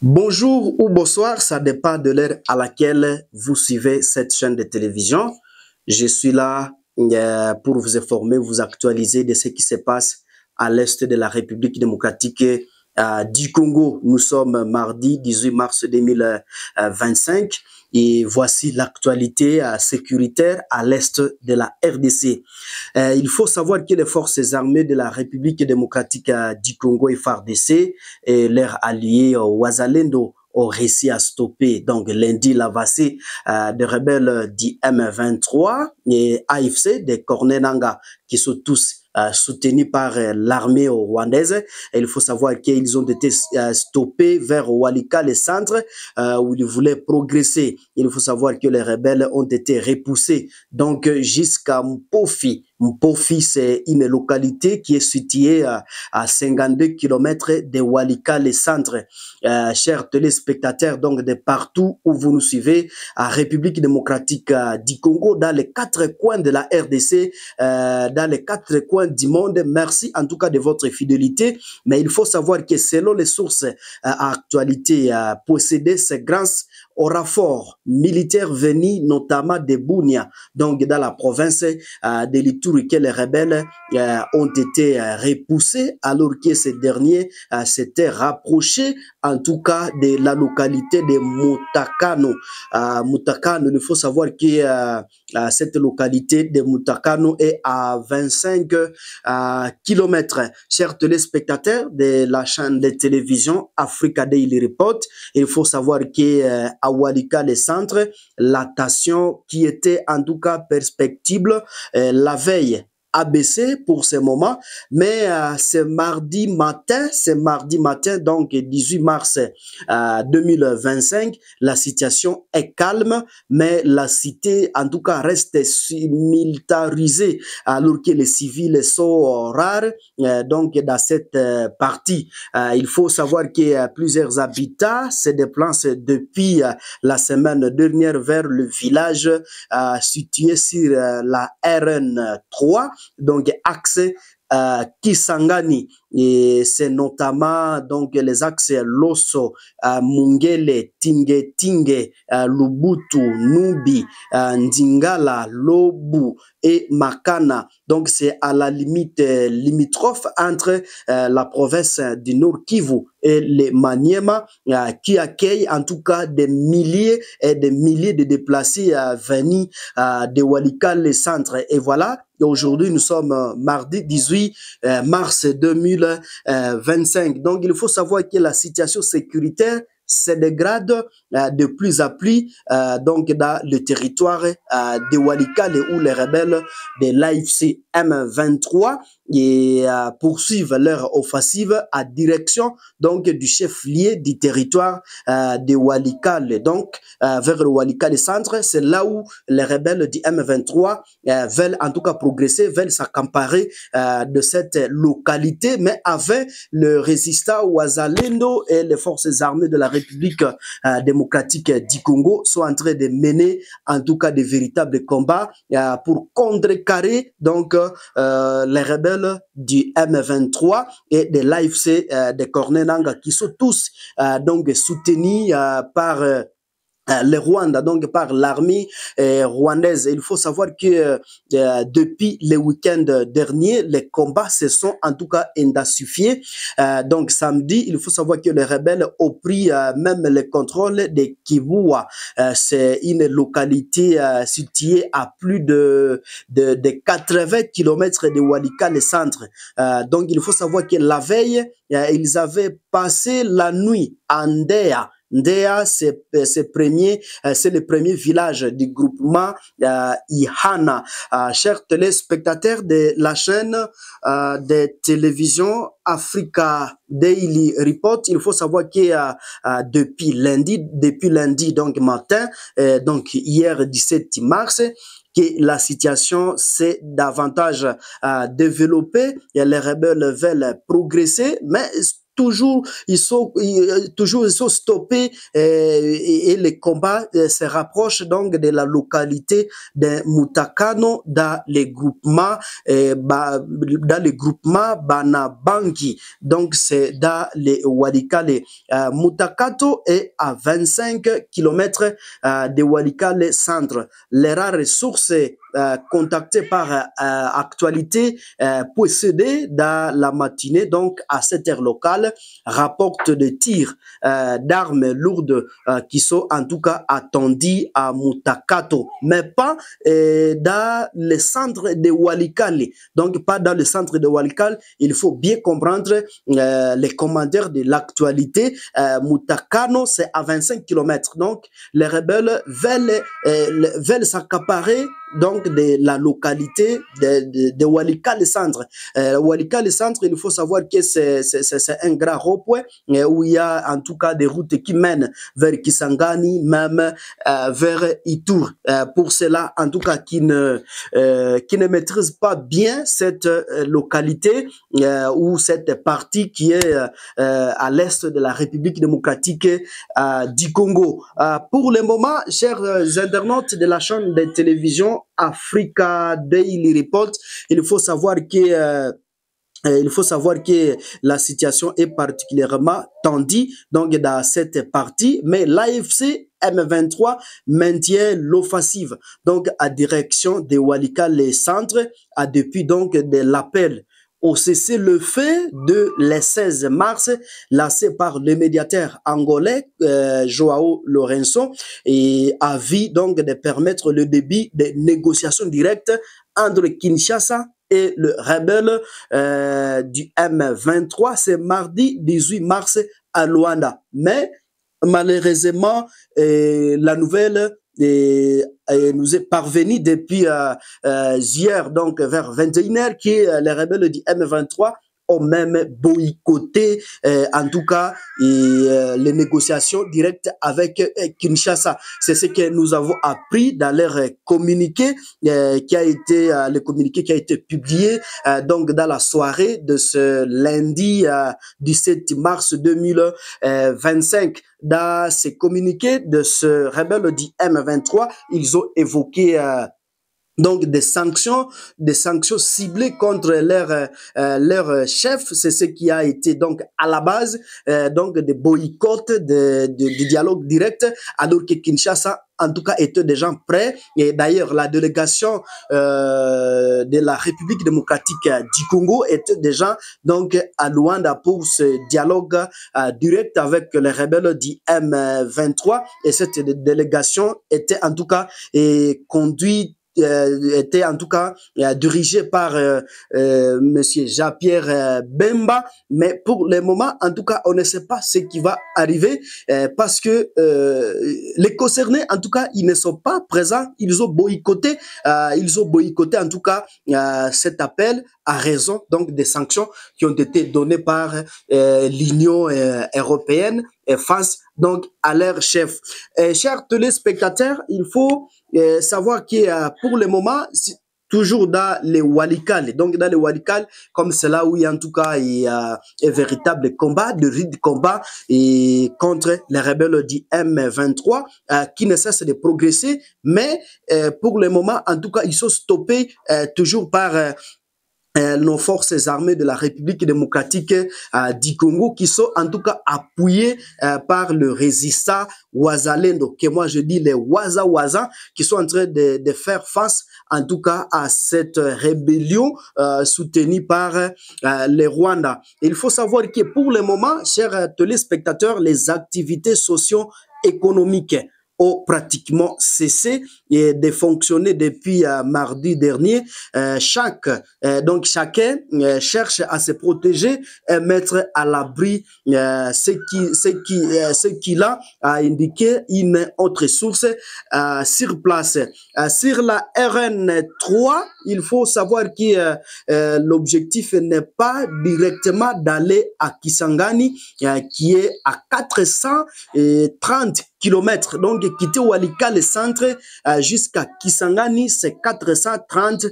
Bonjour ou bonsoir, ça dépend de l'heure à laquelle vous suivez cette chaîne de télévision. Je suis là pour vous informer, vous actualiser de ce qui se passe à l'est de la République démocratique du Congo. Nous sommes mardi 18 mars 2025 et voici l'actualité sécuritaire à l'est de la RDC. Il faut savoir que les forces armées de la République démocratique du Congo et FARDC et leurs alliés Ouazalendo ont réussi à stopper donc lundi l'avancée des rebelles du M23 et AFC des Cornenanga qui sont tous soutenus par l'armée rwandaise. Et il faut savoir qu'ils ont été stoppés vers Walika, le centre, où ils voulaient progresser. Il faut savoir que les rebelles ont été repoussés donc jusqu'à Mpofi. Mpofi, c'est une localité qui est située à 52 km de Walika, le centre. Chers téléspectateurs, donc de partout où vous nous suivez, à République démocratique du Congo, dans les quatre coins de la RDC, dans les quatre coins du monde. Merci en tout cas de votre fidélité. Mais il faut savoir que selon les sources à actualité possédées, c'est grâce au renfort militaire venu notamment de Bunia, donc dans la province de l'Ituri, que les rebelles ont été repoussés alors que ces derniers s'étaient rapprochés en tout cas de la localité de Mutakano. Mutakano, il faut savoir que cette localité de Mutakano est à 25 km. Chers téléspectateurs de la chaîne de télévision Africa Daily Report, il faut savoir que à Walika, le centre, la tension qui était en tout cas perspectible la veille a baissé pour ce moment, mais c'est mardi matin, donc 18 mars 2025, la situation est calme, mais la cité en tout cas reste militarisée, alors que les civils sont rares, donc dans cette partie. Il faut savoir que plusieurs habitants se déplacent depuis la semaine dernière vers le village situé sur la RN3, donc accès Kisangani, et c'est notamment donc les axes Loso, Mungele, Tinge, Lubutu, Nubi, Ndingala, Lobu et Makana. Donc c'est à la limite limitrophe entre la province du Nord Kivu et les Maniema, qui accueille en tout cas des milliers et des milliers de déplacés venus de Walika, le centre. Et voilà, aujourd'hui nous sommes mardi 18 mars 2025. Donc il faut savoir que la situation sécuritaire se dégrade de plus en plus donc dans le territoire de Walikale, où les rebelles de l'AFC M23 et poursuivent leur offensive à direction donc du chef-lieu du territoire de Walikale, donc vers le Walikale centre. C'est là où les rebelles du M23 veulent en tout cas progresser, veulent s'accaparer de cette localité, mais avec le résistant Ouazalendo et les forces armées de la République démocratique du Congo sont en train de mener en tout cas de véritables combats pour contrecarrer donc les rebelles du M23 et de l'AFC de Cornenanga, qui sont tous donc soutenus par le Rwanda, donc par l'armée rwandaise. Il faut savoir que depuis le week-end dernier, les combats se sont en tout cas intensifiés. Donc samedi, il faut savoir que les rebelles ont pris même le contrôle de Kibua. C'est une localité située à plus de 80 km de Walika, le centre. Donc il faut savoir que la veille, ils avaient passé la nuit à Ndea. Ndea, c'est le premier village du groupement Ihana. Chers téléspectateurs de la chaîne de télévision Africa Daily Report, il faut savoir que depuis lundi donc matin, donc hier 17 mars, que la situation s'est davantage développée et les rebelles veulent progresser, mais toujours ils sont stoppés et les combats se rapprochent donc de la localité de Mutakano dans les groupements Banabangi. Donc c'est dans les Walikale. Mutakato est à 25 km de Walikale centre. Les rares ressources contactées par actualité possédées dans la matinée, donc à cette heure locale, rapportent des tirs d'armes lourdes qui sont en tout cas attendus à Mutakato, mais pas dans le centre de Walikale. Donc pas dans le centre de Walikale. Il faut bien comprendre les commentaires de l'actualité. Mutakano, c'est à 25 km. Donc les rebelles veulent s'accaparer donc de la localité de Walikale centre. Walikale centre, il faut savoir que c'est un grand rond-point où il y a en tout cas des routes qui mènent vers Kisangani, même vers Itour. Pour cela, en tout cas, qui ne maîtrisent pas bien cette localité ou cette partie qui est à l'est de la République démocratique du Congo. Pour le moment, chers internautes de la chaîne de télévision Africa Daily Report, il faut savoir que la situation est particulièrement tendue donc dans cette partie, mais l'AFC M23 maintient l'offensive donc à direction de Walikale centre depuis donc de l'appel au cessez-le-feu de le 16 mars, lancé par le médiateur angolais Joao Lourenço, et avis donc de permettre le début des négociations directes entre Kinshasa et le rebelle du M23. C'est mardi 18 mars à Luanda. Mais malheureusement, la nouvelle nous est parvenu depuis hier, donc vers 21h, que les rebelles du M23 ont même boycotté, en tout cas, les négociations directes avec Kinshasa. C'est ce que nous avons appris dans leur communiqué, le communiqué qui a été publié donc dans la soirée de ce lundi 17 mars 2025. Dans ces communiqués de ce rebelle du M23, ils ont évoqué donc des sanctions ciblées contre leur chef. C'est ce qui a été donc à la base donc des boycotts, de dialogue direct, alors que Kinshasa en tout cas était déjà prêt. Et d'ailleurs la délégation de la République démocratique du Congo était déjà donc à Luanda pour ce dialogue direct avec les rebelles du M23, et cette délégation était en tout cas conduite était en tout cas dirigé par monsieur Jean-Pierre Bemba, mais pour le moment, en tout cas, on ne sait pas ce qui va arriver parce que les concernés, en tout cas, ils ne sont pas présents. Ils ont boycotté en tout cas cet appel à raison donc des sanctions qui ont été données par l'Union européenne face donc à leur chef. Chers téléspectateurs, il faut savoir que pour le moment, toujours dans les Walikale, donc dans les Walikale, comme c'est là où il y a en tout cas un véritable combat, de rude combat et contre les rebelles du M23 qui ne cessent de progresser, mais pour le moment, en tout cas, ils sont stoppés toujours par nos forces armées de la République démocratique du Congo, qui sont en tout cas appuyées par le résistant Wazalendo, que moi je dis les Waza, qui sont en train de faire face en tout cas à cette rébellion soutenue par les Rwandais. Il faut savoir que pour le moment, chers téléspectateurs, les activités socio-économiques ont pratiquement cessé de fonctionner depuis mardi dernier. Donc chacun cherche à se protéger et mettre à l'abri ce qu'il a indiqué une autre source sur place. Sur la RN3, il faut savoir que l'objectif n'est pas directement d'aller à Kisangani, qui est à 430 kilomètres. Donc, quitter Walikale centre jusqu'à Kisangani, c'est 430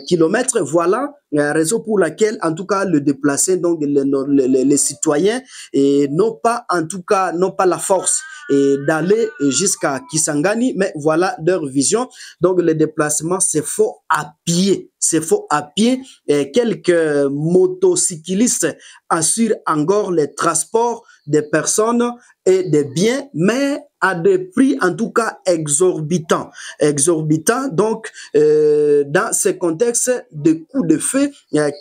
kilomètres. Voilà, raison pour laquelle, en tout cas, le déplacé, donc les citoyens, n'ont pas, en tout cas, n'ont pas la force d'aller jusqu'à Kisangani, mais voilà leur vision. Donc, le déplacement, c'est faux à pied. C'est faux à pied. Et quelques motocyclistes assurent encore les transports des personnes et des biens, mais à des prix en tout cas exorbitants. Donc, dans ce contexte de coups de feu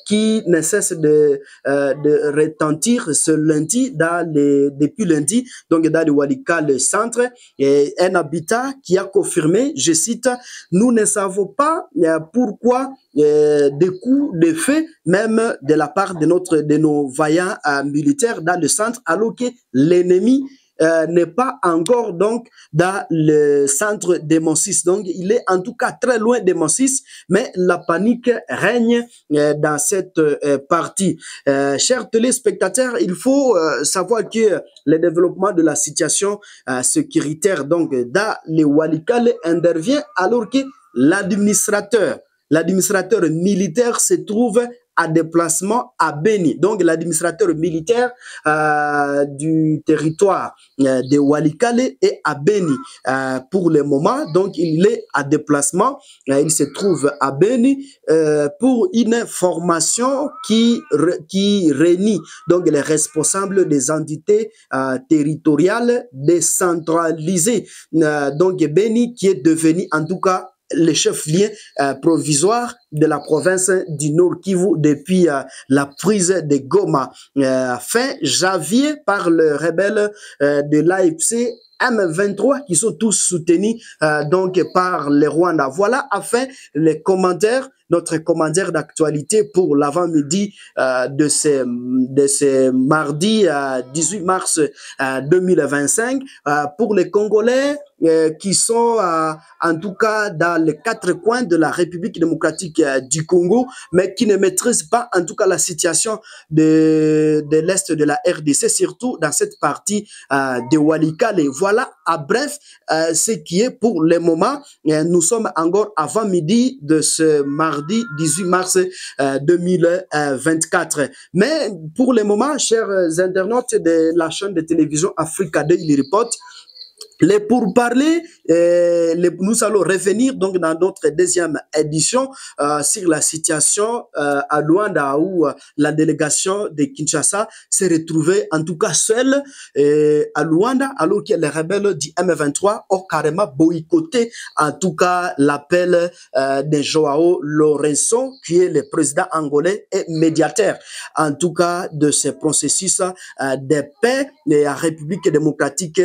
qui ne cessent de retentir ce lundi, depuis lundi, donc dans le Walikale centre, et un habitat qui a confirmé, je cite, « Nous ne savons pas pourquoi des coups de feu, même de la part de nos vaillants militaires dans le centre, alors que l'ennemi n'est pas encore donc dans le centre de Monsis. Donc, il est en tout cas très loin de Monsis, mais la panique règne dans cette partie. Chers téléspectateurs, il faut savoir que le développement de la situation sécuritaire donc dans les Walikale intervient alors que l'administrateur militaire se trouve à déplacement à Beni. Donc, l'administrateur militaire du territoire de Walikale est à Beni pour le moment. Donc, il est à déplacement. Il se trouve à Beni pour une formation qui réunit donc les responsables des entités territoriales décentralisées. Donc, Beni qui est devenu en tout cas le chef-lieu provisoire de la province du Nord Kivu depuis la prise de Goma fin janvier par le rebelle de l'AFC M23 qui sont tous soutenus donc par le Rwanda. Voilà enfin les commentaires, notre commentaire d'actualité pour l'avant-midi de ce mardi 18 mars 2025 pour les Congolais qui sont en tout cas dans les quatre coins de la République démocratique du Congo, mais qui ne maîtrisent pas en tout cas la situation de l'Est de la RDC, surtout dans cette partie de Walikale. Voilà à bref ce qui est pour le moment. Nous sommes encore avant midi de ce mardi 18 mars 2024. Mais pour le moment, chers internautes de la chaîne de télévision Africa Daily Report, les pourparlers, nous allons revenir donc dans notre deuxième édition sur la situation à Luanda où la délégation de Kinshasa s'est retrouvée en tout cas seule à Luanda alors que les rebelles du M23 ont carrément boycotté en tout cas l'appel de Joao Lourenço qui est le président angolais et médiateur en tout cas de ce processus de paix de la République démocratique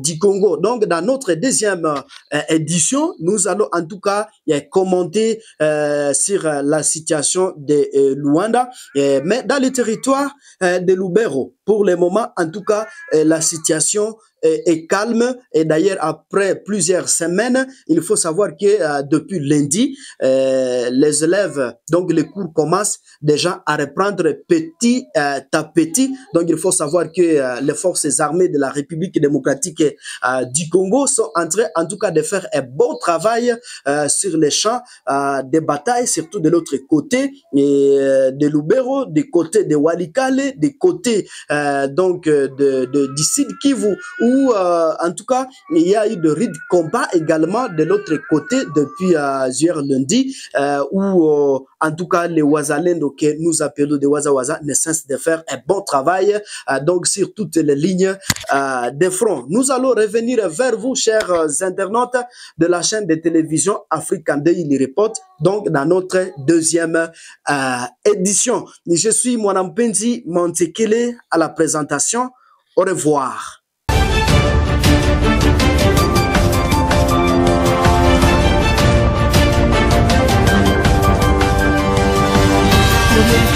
du Congo. Donc, dans notre deuxième édition, nous allons en tout cas commenter sur la situation de Luanda, mais dans le territoire de Lubero. Pour le moment, en tout cas, la situation est calme et d'ailleurs après plusieurs semaines, il faut savoir que depuis lundi, les élèves, donc les cours commencent déjà à reprendre petit à petit. Donc il faut savoir que les forces armées de la République démocratique du Congo sont en train en tout cas de faire un bon travail sur les champs de bataille, surtout de l'autre côté de Lubero, du côté de Walikale, du côté donc du Sud Kivu où en tout cas il y a eu de rudes combats également de l'autre côté depuis hier lundi où en tout cas les Wazalendo que nous appelons des Wazawaza ne cessent de faire un bon travail donc sur toutes les lignes de front. Nous allons revenir vers vous chers internautes de la chaîne de télévision African Daily Report donc dans notre deuxième édition. Je suis Mwanampenzi Montekele à la présentation. Au revoir. Thank you.